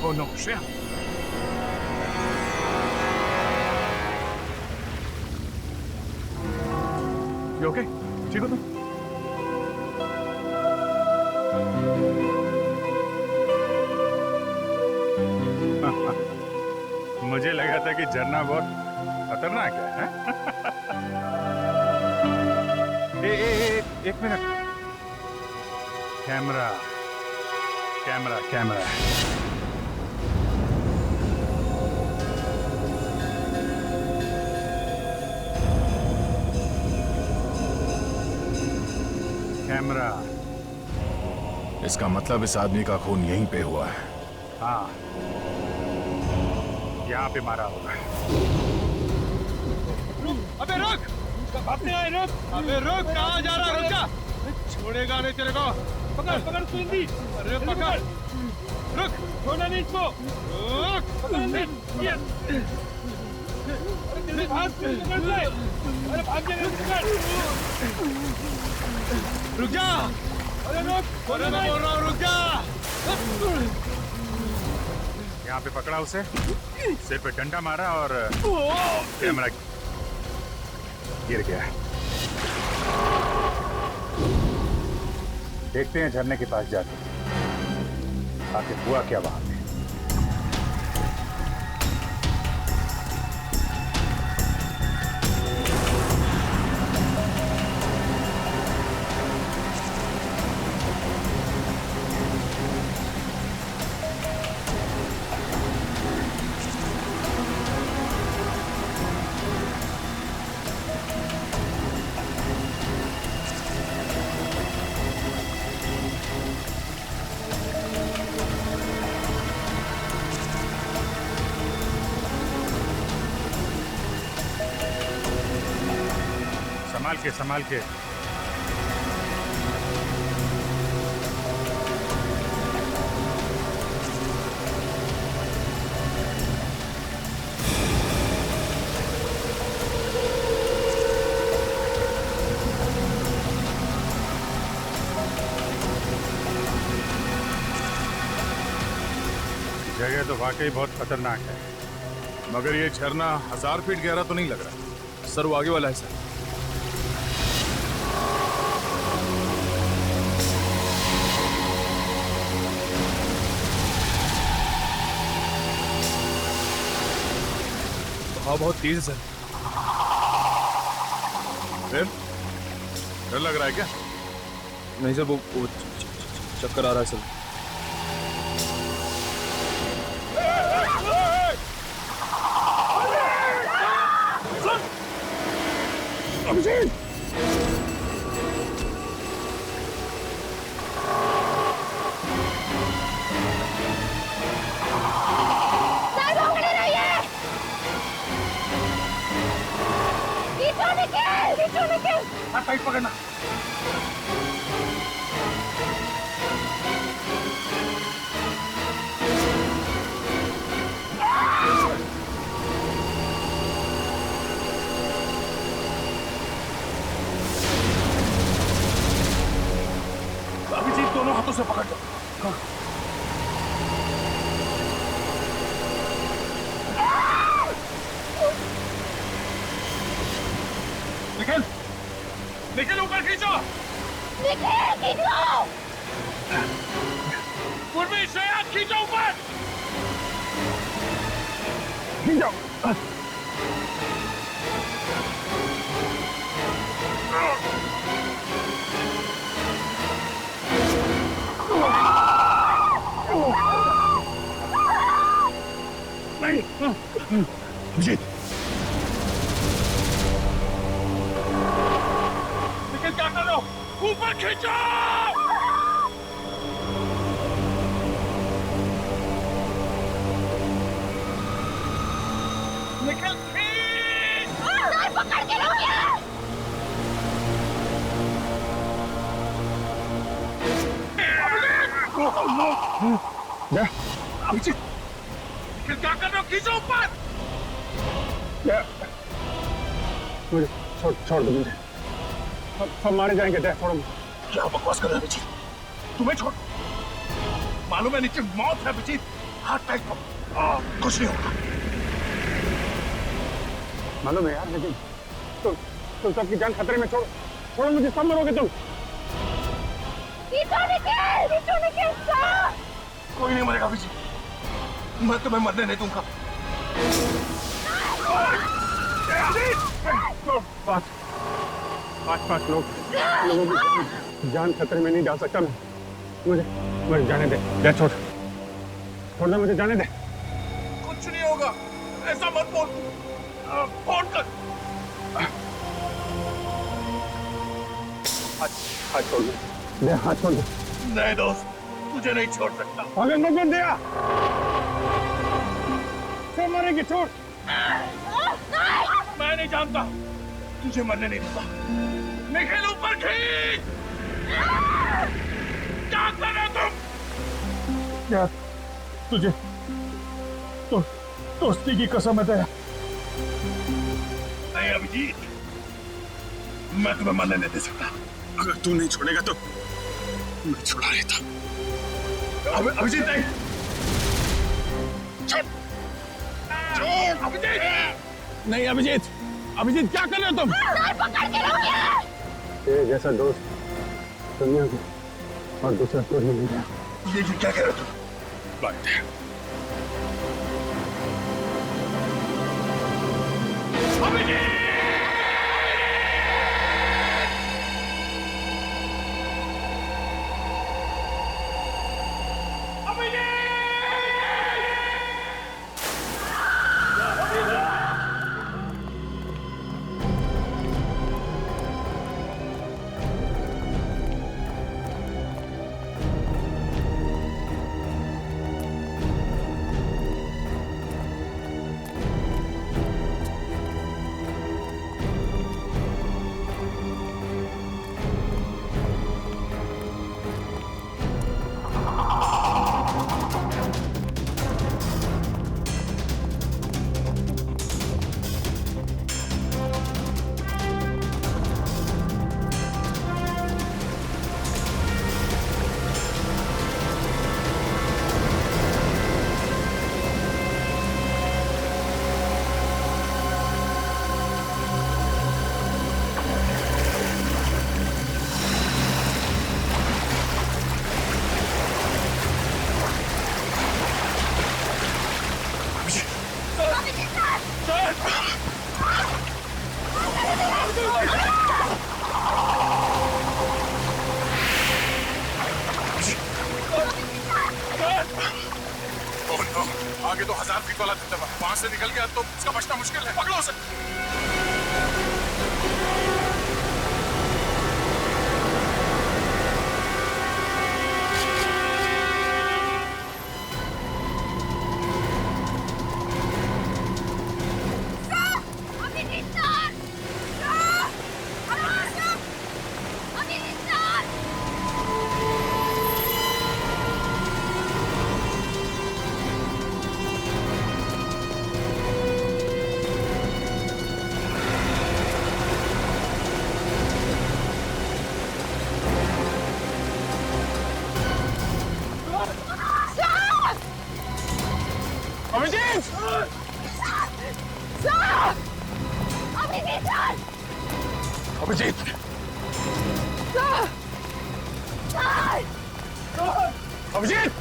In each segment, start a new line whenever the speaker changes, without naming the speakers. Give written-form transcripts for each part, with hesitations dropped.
konoksya. You okay? ठीक हो तुम? मुझे लगा था कि झरना बहुत खतरनाक है। एक minute. Camera camera camera. Camera.
इसका मतलब इस आदमी का खून यहीं पे हुआ है।
हाँ, यहाँ पे मारा होगा।
अबे रुक! अपने आए रुक! अबे रुक! कहाँ जा रहा? रुक जा! छोड़ेगा नहीं तेरे को। पकड़ पकड़ सुंदी। अरे पकड़! रुक! छोड़ना नहीं इसको। रुक! पकड़ नहीं। अरे जल्दी भाग! पकड़ ले! अरे भाग जा! पकड़! रुक जा! अरे रुक! अरे मैं बोल रहा हूँ रुक जा!
यहाँ पे पकड़ा उसे, सिर पे डंडा मारा और कैमरा गिर गया। देखते हैं झरने के पास जाके आखिर हुआ क्या वहां पे। संभाल के। जगह तो वाकई बहुत खतरनाक है,
मगर ये झरना 1000 फीट गहरा तो नहीं लग रहा। सर वो आगे वाला है सर। हवा बहुत तेज है सर। फिर डर लग रहा है क्या?
नहीं सर, वो चक्कर आ रहा है सर।
अभिजीत! टाइट पकड़ना। अभिजीत दोनों हाथों से पकड़ लो। निखिल! निखिल ऊपर खींचो!
निखिल खींचो!
पूर्वी श्रेया खींचो ऊपर! खींचो! नहीं! अभिजीत! निखिल क्या कर रहे हो? ऊपर खींचो! निखिल खींच!
पकड़ के रखिए!
अभिजीत! निखिल क्या कर रहे हो? खींचो ऊपर!
मुझे छोड़ दो मुझे। सब मारे जाएंगे। छोड़ो।
क्या बकवास कर रहे हो अभिजीत? तुम्हें छोड़, मालूम है नीचे मौत है अभिजीत।
हाथ टाइट करो। कुछ नहीं होगा।
मालूम है यार, लेकिन तुम सबकी जान खतरे में। छोड़ो मुझे, सब मरोगे तुम।
कोई नहीं मरेगा अभिजीत, मैं तुम्हें मरने नहीं दूंगा।
पांच लोगों की जान खतरे में नहीं डाल सकता मैं। मुझे जाने दे। छोड़ दे, मुझे जाने दे।
कुछ नहीं होगा, ऐसा मत बोल। फोन कर।
हाथ छोड़ दे, हाथ छोड़ दे।
नहीं दोस्त, तुझे नहीं छोड़ सकता।
अगर मत दिया तो मरेगी। छोड़।
मैं नहीं जानता, तुझे मरने नहीं दूंगा। निखिल ऊपर खींच। क्या कर रहे हो तुम?
क्या तुझे दोस्ती की कसम है तेरा?
नहीं अभिजीत, मैं तुम्हें मरने नहीं दे सकता। अगर तू नहीं छोड़ेगा तो मैं छुड़ा लेता। अभिजीत नहीं। छोड़ अभिजीत।
नहीं अभिजीत, क्या कर रहे हो तुम? तेरे जैसा दोस्त दुनिया को और दूसरा कोई नहीं मिला।
ये क्या कह रहे हो तुम? बात है। आगे तो 1000 फीट वाला दबदबा, वहां से निकल गया तो इसका बचना मुश्किल है। पकड़ो उसे। अभिजीत! अभिजीत!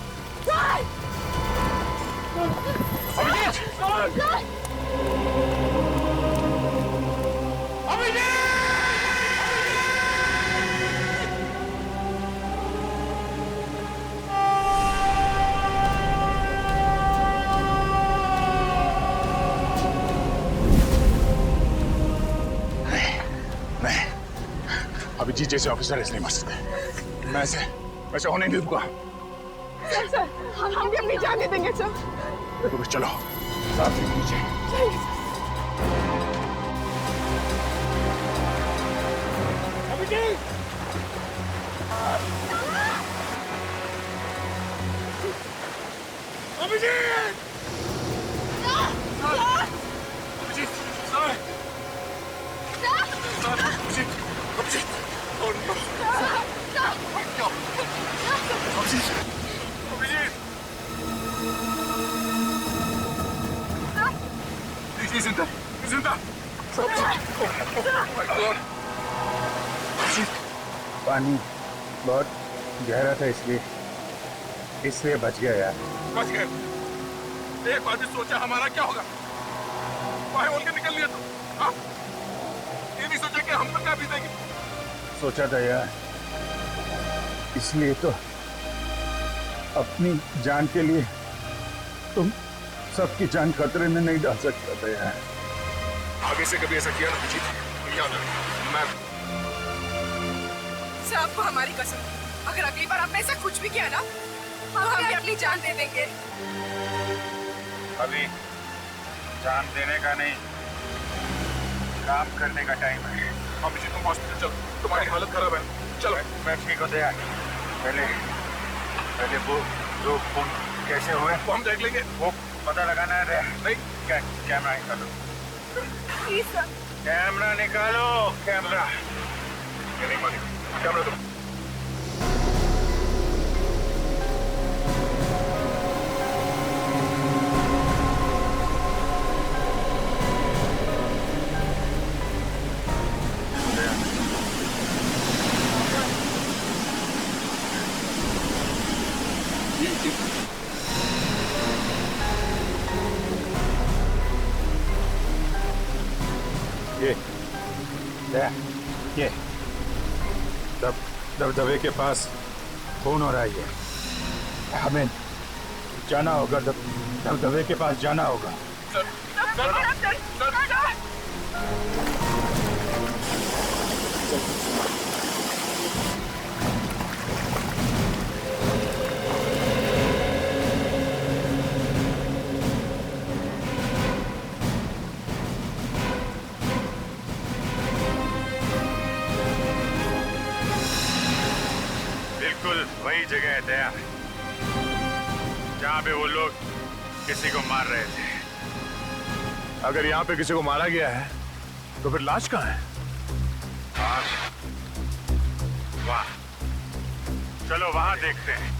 अभिजीत जैसे ऑफिसर इसलिए मर सकते। मैं ऐसे होने नहीं दूंगा।
सर, हम भी अपनी जान दे देंगे सर।
तो चलो साथ में नीचे।
अभिजीत! अभिजीत!
अभिजीत! ये जिंदा जिंदा
पानी बहुत गहरा था इसलिए बच गया यार।
बच गए। एक बार भी सोचा हमारा क्या होगा? बाहर बोल के निकल लिया तो हाँ? ये नहीं सोचा कि हम पर क्या बीतेगी?
सोचा था यार, इसलिए तो अपनी जान के लिए तुम सबकी जान खतरे में नहीं डाल सकता था यार।
आगे से कभी ऐसा किया ना अभिजीत, तो याद रख मैं
सर, आपको हमारी कसम, अगर अगली बार आपने ऐसा कुछ भी किया ना तो हम भी अपनी जान दे देंगे।
अभी जान देने का नहीं, काम करने का टाइम है।
अभिजीत तुम हॉस्पिटल चलो, तुम्हारी हालत खराब है। चलो
मैं ठीक होते यार। पहले वो जो खून कैसे हुए
वो हम देख लेंगे।
वो पता लगाना है।
नहीं
कैमरा निकालो,
प्लीज सर।
कैमरा निकालो, कैमरा।
ये नहीं मानी कैमरा दो।
ये दबदबे के पास खून हो रहा है। हमें जाना होगा, दबदबे के पास जाना होगा। बिल्कुल वही जगह है दया, जहाँ पे वो लोग किसी को मार रहे थे।
अगर यहाँ पे किसी को मारा गया है तो फिर लाश कहाँ है?
वाह, चलो वहां देखते हैं।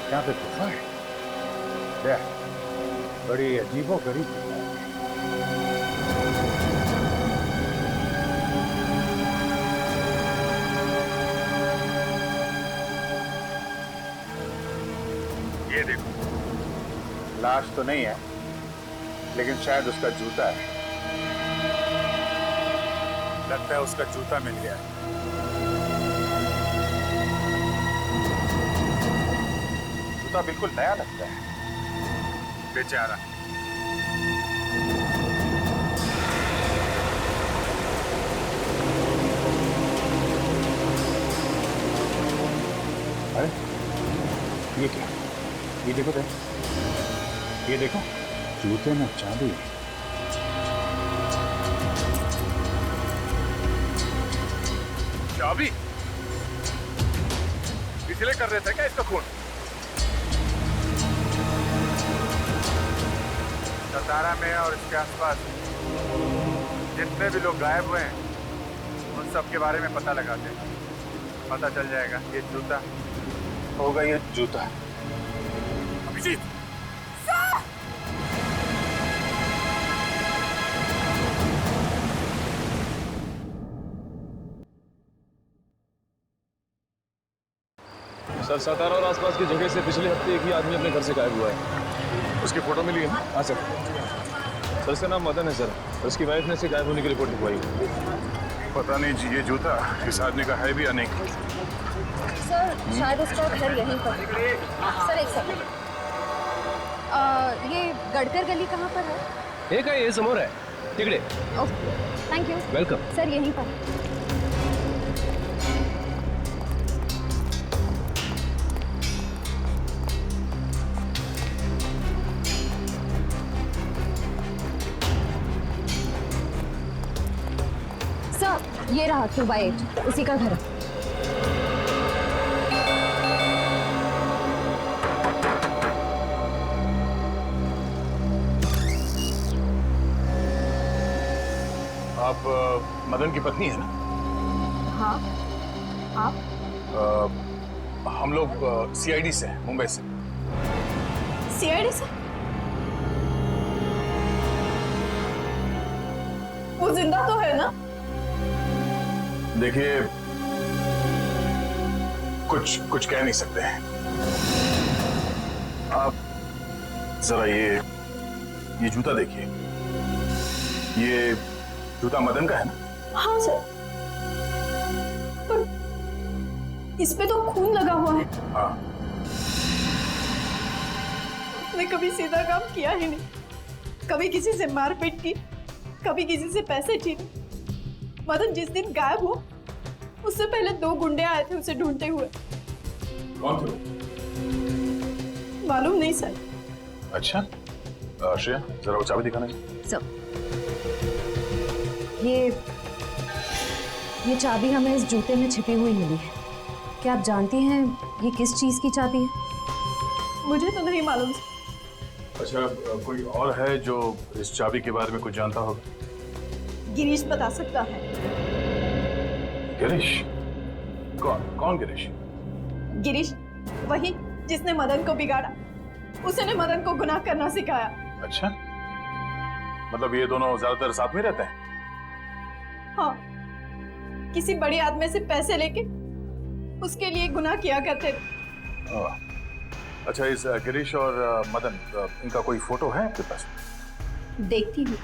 यहाँ पे गुफा है। देख, बड़ी अजीबोगरीब गुफा है। ये देखो, लाश तो नहीं है, लेकिन शायद उसका जूता है। लगता है उसका जूता मिल गया है। जूता बिल्कुल नया लगता है। बेचारा। अरे ये क्या? ये देखो तो, ये देखो, जूते में चांदी है।
चाबी इसलिए कर रहे थे क्या इसका खून?
सतारा में और इसके आसपास जितने भी लोग गायब हुए हैं, उन सब के बारे में पता लगाते हैं। पता चल जाएगा ये जूता होगा, ये जूता।
अभिजीत,
सर, सतारा और आसपास की जगह से पिछले हफ्ते एक ही आदमी अपने घर से गायब हुआ है।
उसकी फोटो मिली है ना?
हाँ सर। सर इसका नाम मदन है सर, और उसकी वाइफ ने इसे गायब होने की रिपोर्ट लिखवाई है।
पता नहीं जी, ये जूता इस आदमी का है भी या नहीं।
सर शायद उसका घर यहीं पर है। सर एक सेकंड, ये गड़कर गली कहाँ पर है?
एक है ये समोर है तिकडे।
Okay thank you.
Welcome.
Sir यहीं पर है। सर ये रहा 2/8, उसी का घर है।
आप मदन की पत्नी है ना?
हाँ आप?
हम लोग सीआईडी से हैं, मुंबई से।
सीआईडी से? वो जिंदा तो है ना?
देखिए, कुछ कह नहीं सकते हैं। आप जरा ये जूता देखिए। ये जूता मदन का है ना?
हाँ सर, पर इस पे तो खून लगा हुआ है।
हाँ।
उसने कभी सीधा काम किया ही नहीं, कभी किसी से मारपीट की, कभी किसी से पैसे छीने। मदन जिस दिन गायब हुआ, उससे पहले 2 गुंडे आए थे उसे ढूंढते हुए।
कौन थे?
मालूम नहीं सर।
अच्छा, श्रेया जरा वो चाबी दिखाना चाहिए।
सर ये चाबी हमें इस जूते में छिपी हुई मिली है। क्या आप जानती हैं ये किस चीज की चाबी है?
मुझे तो नहीं मालूम सर।
अच्छा, कोई और है जो इस चाबी के बारे में कुछ जानता होगा?
गिरीश बता सकता है।
गिरीश? कौन गिरीश?
गिरीश वही जिसने मदन को बिगाड़ा, उसने मदन को गुनाह करना सिखाया।
अच्छा, मतलब ये दोनों ज्यादातर साथ में रहते हैं?
हाँ, किसी बड़े आदमी से पैसे लेके उसके लिए गुनाह किया करते थे।
अच्छा, इस गिरीश और मदन, इनका कोई फोटो है आपके पास?
देखती हूँ,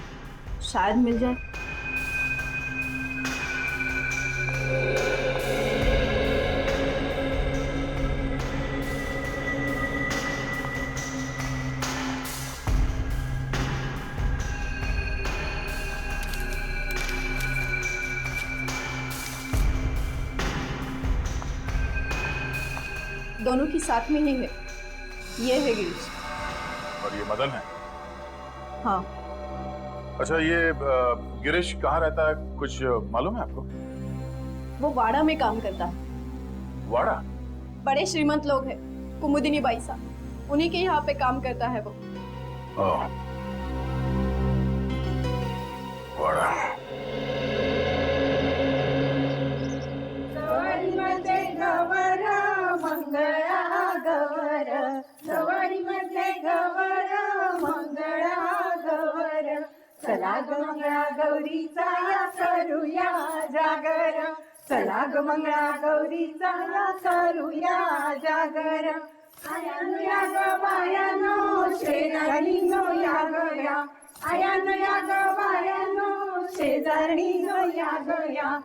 शायद मिल जाए। दोनों की साथ में ही है। ये है गिरीश
और ये मदन है?
हाँ।
अच्छा, ये गिरीश कहाँ रहता है, कुछ मालूम है आपको?
वो वाड़ा में काम करता है।
वाड़ा?
बड़े श्रीमंत लोग हैं, कुमुदिनी बाई साहब, उन्हीं के यहाँ पे काम करता है वो।
वाड़ा।
चला ग मंगळा गौरीचा या करूया जागर, चला ग मंगळा गौरीचा या करूया जागर. आयानो या ग बायानो शेजारणीनो या गया, आयानो या ग बायानो शेजारणीनो या गया.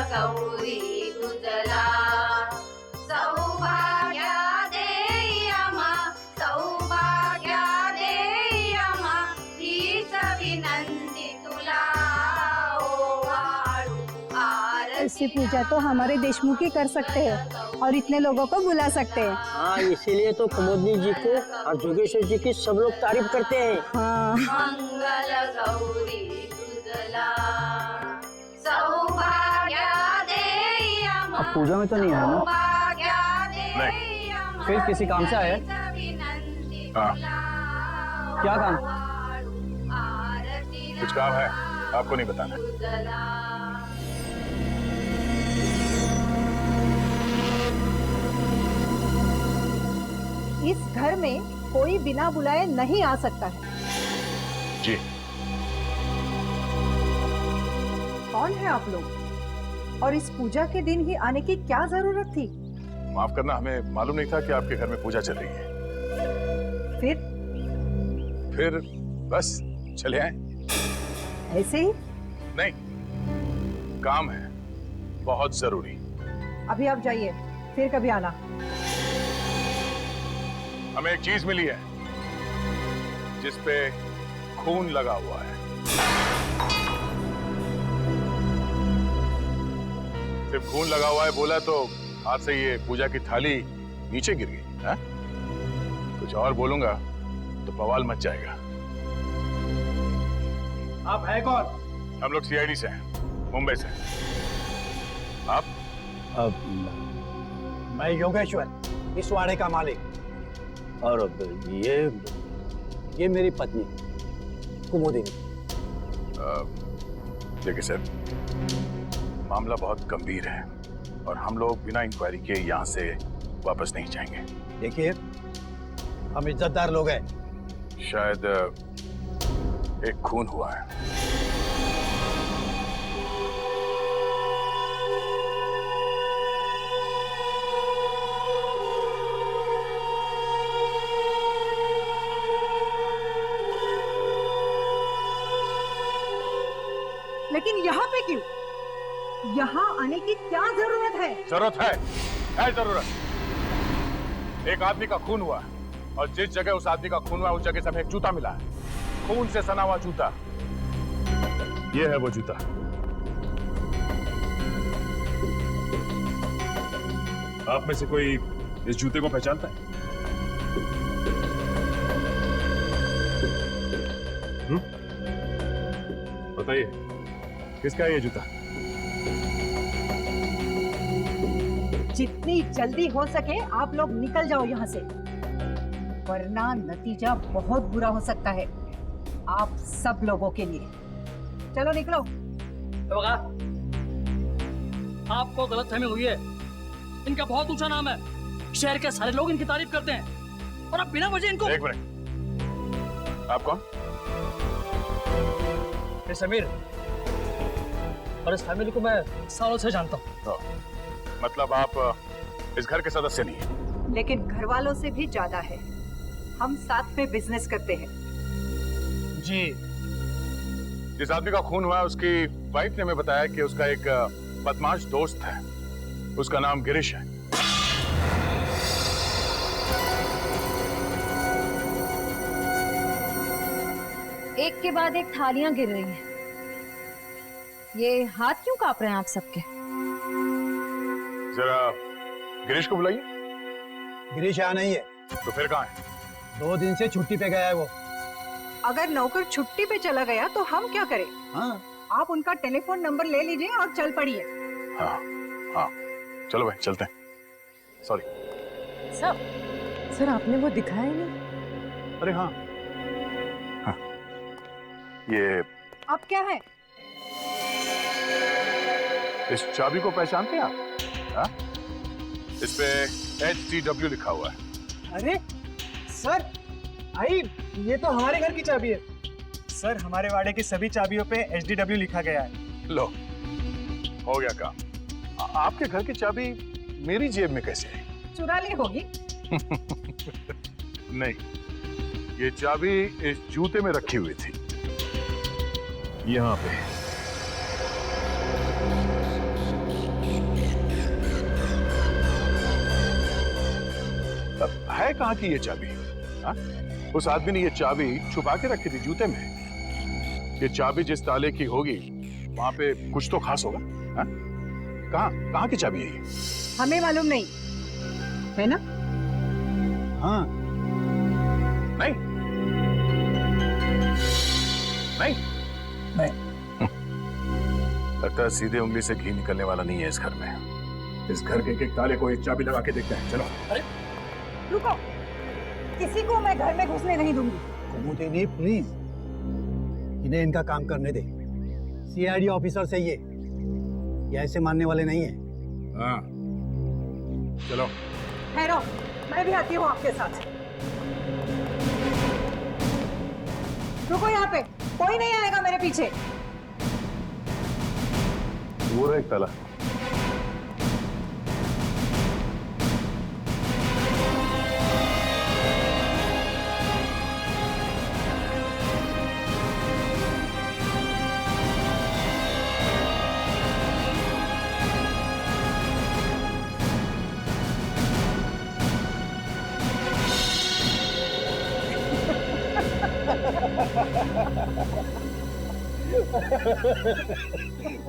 गौरी तुझला सौभाग्या देयमा, सौभाग्या देयमा, हीच विनंती तुला ओवाळू आरती.
ऐसी पूजा तो हमारे देशमुख ही कर सकते हैं और इतने लोगों को बुला सकते हैं.
हाँ, इसीलिए तो कुमुदनी जी को और जोगेश्वर जी की सब लोग तारीफ करते हैं.
हाँ.
मंगल गौरी तुझला सौभाग्या देयमा.
अब पूजा में तो नहीं है ना?
सौभाग्या देयमा.
फिर किसी काम से आए?
हाँ।
क्या काम?
कुछ काम है, आपको नहीं बताना।
इस घर में कोई बिना बुलाए नहीं आ सकता है।
जी।
कौन है आप लोग? और इस पूजा के दिन ही आने की क्या जरूरत थी?
माफ करना, हमें मालूम नहीं था कि आपके घर में पूजा चल रही है। फिर बस चले आए।
ऐसे ही?
नहीं, काम है बहुत जरूरी।
अभी आप जाइए, फिर कभी आना।
हमें एक चीज मिली है जिस पे खून लगा हुआ है। सिर्फ खून लगा हुआ है बोला तो हाथ से ये पूजा की थाली नीचे गिर गई है? कुछ और बोलूंगा तो बवाल मच जाएगा।
आप है कौन?
हम लोग सीआईडी से हैं, मुंबई से। आप?
मैं योगेश्वर, इस वाड़े का मालिक। और ये मेरी पत्नी कुमुदिनी।
देखिए सर, मामला बहुत गंभीर है और हम लोग बिना इंक्वायरी के यहाँ से वापस नहीं जाएंगे।
देखिए, हम इज्जतदार लोग हैं।
शायद एक खून हुआ है।
लेकिन यहाँ पे क्यों? यहाँ आने की क्या जरूरत है?
जरूरत है जरूरत। एक आदमी का खून हुआ है और जिस जगह उस आदमी का खून हुआ उस जगह से हमें एक जूता मिला है, खून से सना हुआ जूता। ये है वो जूता।
आप में से कोई इस जूते को पहचानता है? बताइए, किसका है ये जूता?
जितनी जल्दी हो सके आप लोग निकल जाओ यहाँ से, वरना नतीजा बहुत बुरा हो सकता है आप सब लोगों के लिए। चलो निकलो।
आपको गलतफहमी हुई है। इनका बहुत ऊंचा नाम है, शहर के सारे लोग इनकी तारीफ करते हैं और अब बिना वजह इनको।
एक मिनट, आप कौन?
समीर, और इस फैमिली को मैं सालों से जानता हूँ।
मतलब आप इस घर के सदस्य नहीं हैं?
लेकिन घर वालों से भी ज्यादा है। हम साथ में बिजनेस करते हैं।
जी।
जिस आदमी का खून हुआ उसकी वाइफ ने हमें बताया कि उसका एक बदमाश दोस्त है, उसका नाम गिरीश है।
एक के बाद एक थालियां गिर रही हैं। ये हाथ क्यों कांप रहे हैं आप सबके?
जरा गिरीश को बुलाइए।
गिरीश यहाँ नहीं है।
तो फिर कहाँ है?
2 दिन से छुट्टी पे गया है वो।
अगर नौकर छुट्टी पे चला गया तो हम क्या करें?
हाँ।
आप उनका टेलीफोन नंबर ले लीजिए और चल पड़िए।
हाँ हाँ, चलो भाई चलते हैं। सॉरी
सर आपने वो दिखाया ही नहीं।
अरे हाँ, ये
अब क्या है?
इस चाबी को पहचानते हैं आप? हाँ? इस पे HTW लिखा हुआ है।
अरे सर, आई ये तो हमारे घर की चाबी है। सर, हमारे वाड़े की सभी चाबियों पे HDW लिखा गया है।
लो, हो गया काम। आपके घर की चाबी मेरी जेब में कैसे है?
चुरा ली होगी।
नहीं, ये चाबी इस जूते में रखी हुई थी, यहाँ पे। अब है कहाँ की ये चाबी? हा? उस आदमी ने ये चाबी छुपा के रखी थी जूते में। ये चाबी जिस ताले की होगी वहां पे कुछ तो खास होगा। हा? कहाँ की चाबी है ये?
हमें मालूम नहीं है ना?
हाँ। नहीं नहीं
नहीं।
लगता है सीधे उंगली से घी निकलने वाला नहीं है इस घर में। इस घर के एक ताले को एक चाबी लगा के देखते हैं। चलो।
अरे
रुको, किसी को मैं घर में घुसने नहीं दूंगी।
कुमुदिनी प्लीज, इन्हें इनका काम करने दे। सीआईडी ऑफिसर से ये ऐसे मानने वाले नहीं है।
हाँ चलो।
ठहरो, मैं भी आती हूँ आपके साथ। रुको यहाँ पे, कोई नहीं आएगा मेरे पीछे।
वो रहा एक ताला।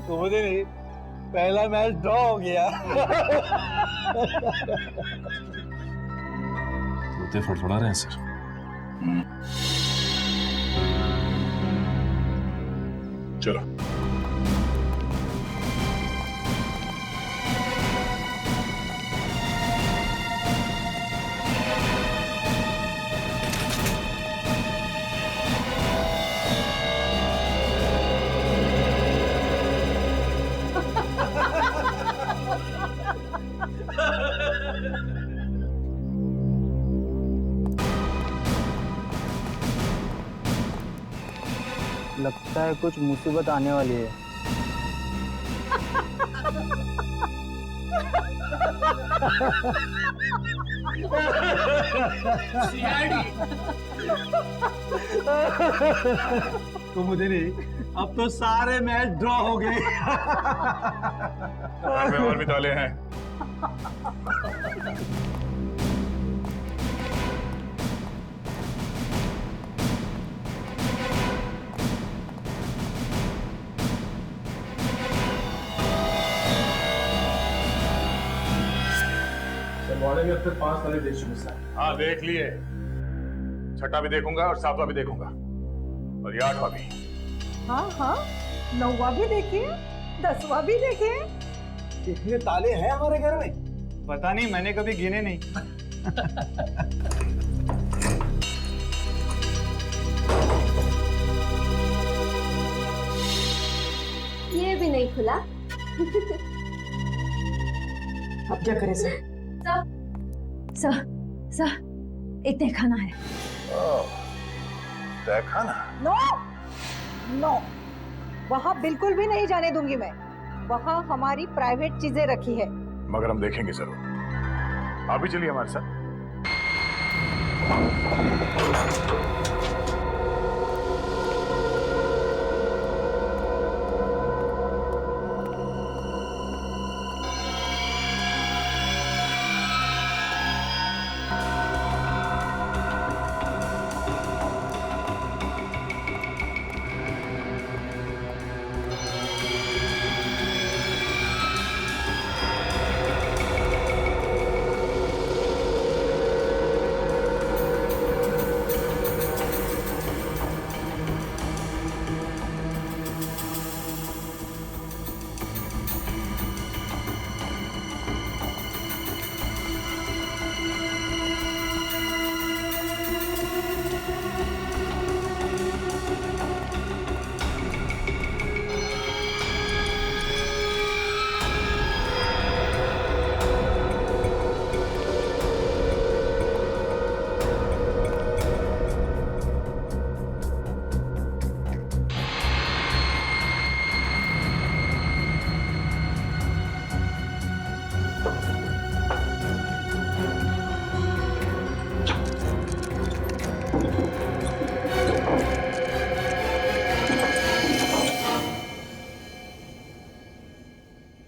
कुमुदिनी, पहला मैच ड्रॉ हो गया।
तोते फड़फड़ा रहे हैं सर।
चलो।
लगता है कुछ मुसीबत आने वाली है।
कुमुदिनी, अब तो सारे मैच ड्रॉ हो गए।
घर में और भी ताले हैं।
वाड़े अब तक 5 ताले देख चुके सर।
हाँ देख लिए, छठा भी देखूंगा और सातवां भी देखूंगा और ये 8वां भी।
हाँ हाँ, 9वां भी देखिए, 10वां भी देखिए।
इतने ताले हैं हमारे घर में?
पता नहीं, मैंने कभी गिने नहीं।
ये भी नहीं खुला।
अब क्या करें सर?
सर एक तहखाना है।
तहखाना?
नो नो, वहाँ बिल्कुल भी नहीं जाने दूंगी मैं। वहाँ हमारी प्राइवेट चीजें रखी है।
मगर हम देखेंगे जरूर। आप भी चलिए हमारे साथ।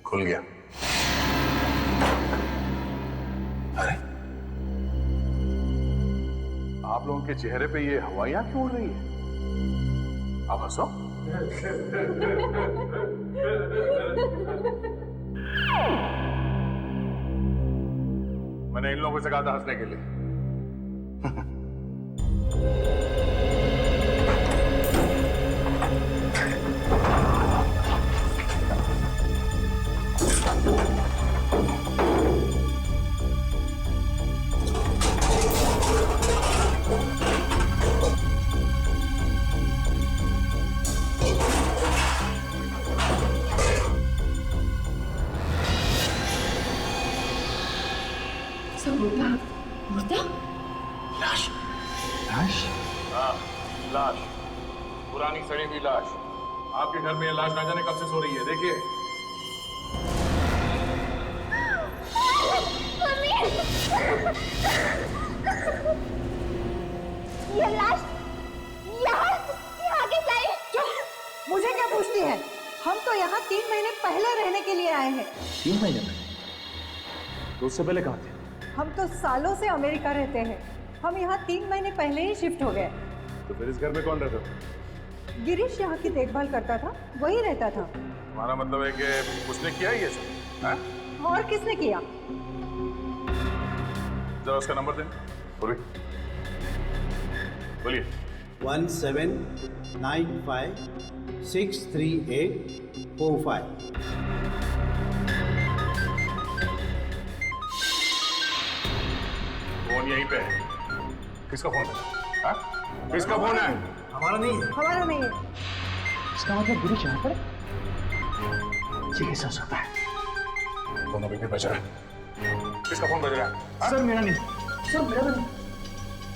खुल गया। अरे आप लोगों के चेहरे पे ये हवाइयां क्यों उड़ रही है? आप हंसो। मैंने इन लोगों से कहा था हंसने के लिए। लाश। लाश?
हाँ, लाश, पुरानी सड़ी हुई लाश। आपके घर में ये लाश ना जाने कब से सो रही है, देखिए।
ये लाश यहाँ कैसे आई? चुप! मुझे क्या पूछती है? हम तो यहाँ 3 महीने पहले रहने के लिए आए हैं।
3 महीने पहले? तो उससे पहले कहाँ थे?
हम तो सालों से अमेरिका रहते हैं। हम यहाँ 3 महीने पहले ही शिफ्ट हो गए।
तो फिर इस घर में कौन रहता था?
गिरीश यहाँ की देखभाल करता था, वही रहता था।
हमारा मतलब है कि उसने किया ही ये सब, हाँ?
और किसने किया?
जरा उसका नंबर दें। बोलिए।
1795-638-45।
फोन यहीं पे है। किसका फोन है? हाँ? किसका फोन है?
हमारा नहीं है।
हमारा नहीं है।
इसका मतलब गिरीश यहाँ पर? ये कैसे हो सकता है?
फोन अभी भी बज रहा है। किसका फोन बज रहा है? हाँ?
सर मेरा नहीं। सर मेरा नहीं।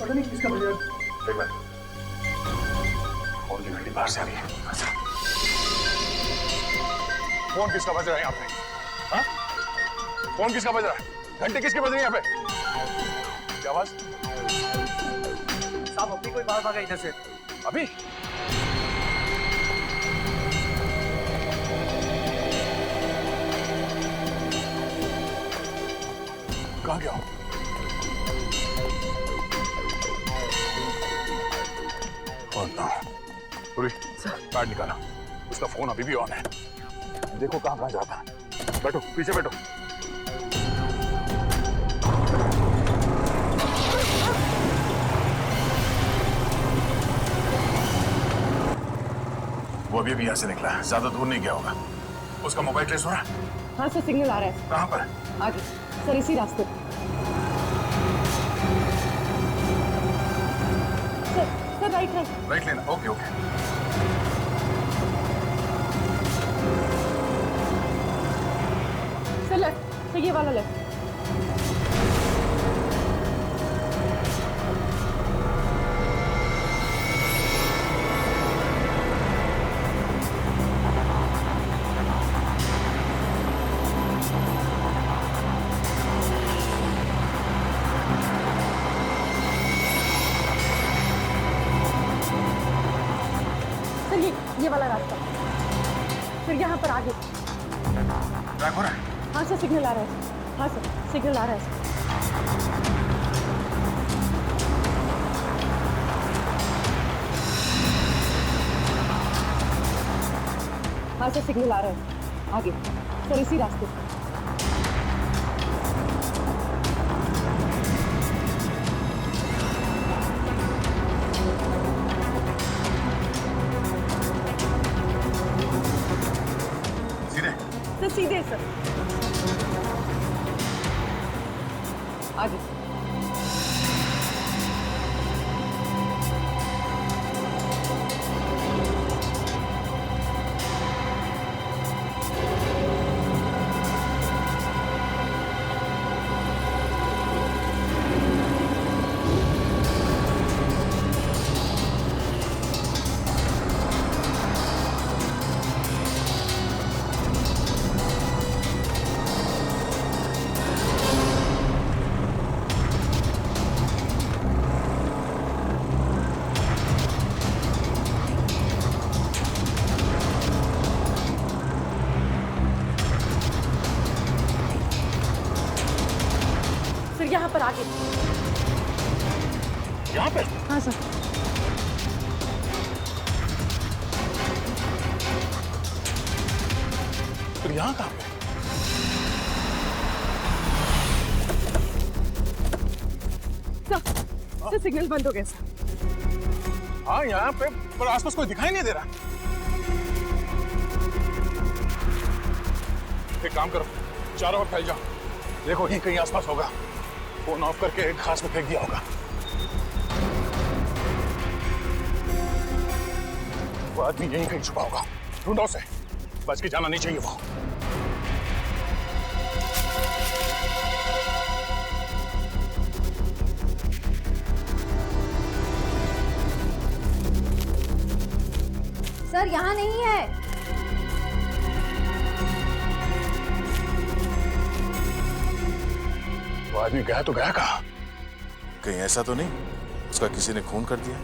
पता नहीं किसका बज रहा है।
एक बार। फोन की घंटी बाहर से आ रही है। अच्छा। फोन किसका बज रहा है यहाँ पे? हाँ? फोन किसका बज रहा है? घंटे किसकी बज रही है यहाँ पे? क्या आवाज?
साहब अभी कोई बाहर भागा इधर से।
अभी? कहाँ गया हूँ? कार्ड निकाला। उसका फोन अभी भी ऑन है। देखो कहाँ कहाँ जाता है। बैठो, पीछे बैठो। वो अभी यहाँ से निकला है, ज्यादा दूर नहीं गया होगा। उसका मोबाइल ट्रेस हो रहा है?
हाँ सर, सिग्नल आ रहा है।
कहाँ पर?
आगे सर, इसी रास्ते पर। सर राइट
राइट लेना। Okay okay.
सर लेफ्ट, तो ये वाला लेफ्ट। ये वाला रास्ता। फिर यहाँ पर आगे।
ट्रैक हो रहा है?
हाँ सर, सिग्नल आ रहा है। हाँ सर, सिग्नल आ रहा है सर। हाँ सर, सिग्नल आ रहा है। आगे सर, इसी रास्ते। सीधे सर, आगे। यहाँ पर आगे।
यहाँ पे?
हाँ सर।
तो यहाँ कहाँ पे?
सर सिग्नल बंद हो गया सर।
हाँ यहाँ पे, पर आसपास कोई दिखाई नहीं दे रहा। एक काम करो, चारों ओर फैल जाओ। देखो यहीं कहीं आसपास होगा। फोन ऑफ करके एक घास में फेंक दिया होगा। वो आदमी यहीं कहीं छुपा होगा। ढूंढो उसे, बच के जाना नहीं चाहिए वो।
यहाँ नहीं है।
वो आदमी गया तो गया कहाँ?
कहीं ऐसा तो नहीं उसका किसी ने खून कर दिया?